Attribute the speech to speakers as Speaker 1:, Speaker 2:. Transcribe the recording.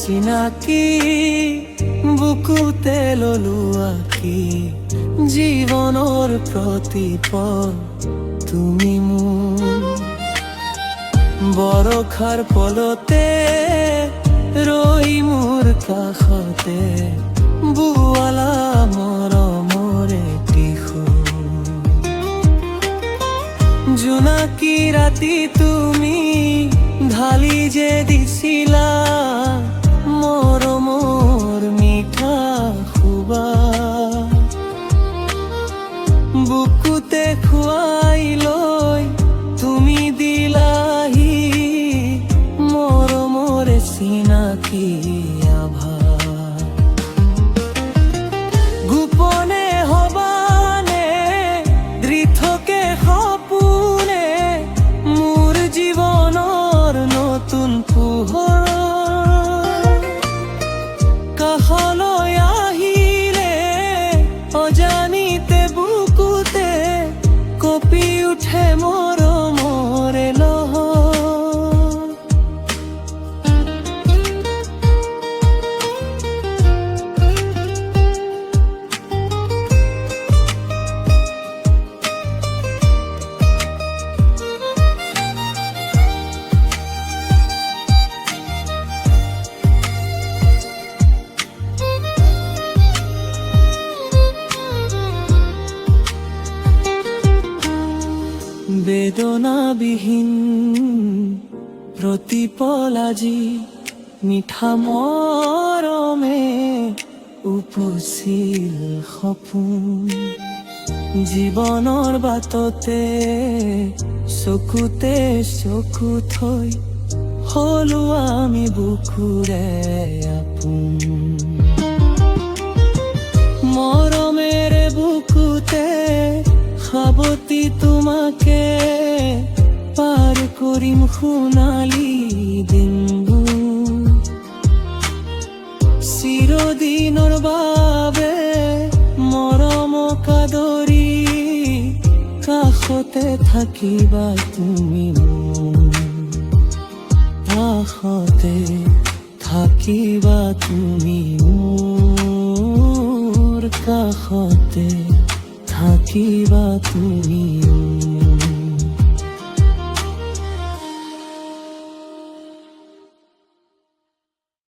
Speaker 1: চিনাকি বুকুতে ললো আঁকি জীৱনৰ প্ৰতিপল তুমি মোৰ বৰষাৰ পলতে ৰৈ মোৰ কাষতে বুৱালা মৰমৰে টিখু জোনাকী ৰাতি তুমি ঢালি যে দিছিলা মৰমৰ মিঠা সুবাস বুকুতে খুৱাই লৈ তুমি দিলাহি মৰমৰে চিনাকি আভাস গোপনে হবানে দৃঢ়কে সপোনে মোৰ জীৱনৰ নতুন পোহৰ কাষলৈ আহিলে অজানিতে বুকুতে কঁপি উঠে মৰমৰে লহৰ বেদনাবিহীন প্ৰতিপল আজি মিঠা মৰমে উপচিল সপোন জীৱনৰ বাটতে চকুতে চকু থৈ হলো আমি বুকুৰে আপোন মৰমেৰে বুকুতে সাৱতি তোমাকে পাৰ কৰিম সোণালী দিনবোৰ চিৰদিনৰ বাবে মৰমক আদৰি কাষতে থাকিবা তুমি মোৰ কাষতে থাকিবা তুমি মোৰ কাষতে থাকিবা তুমি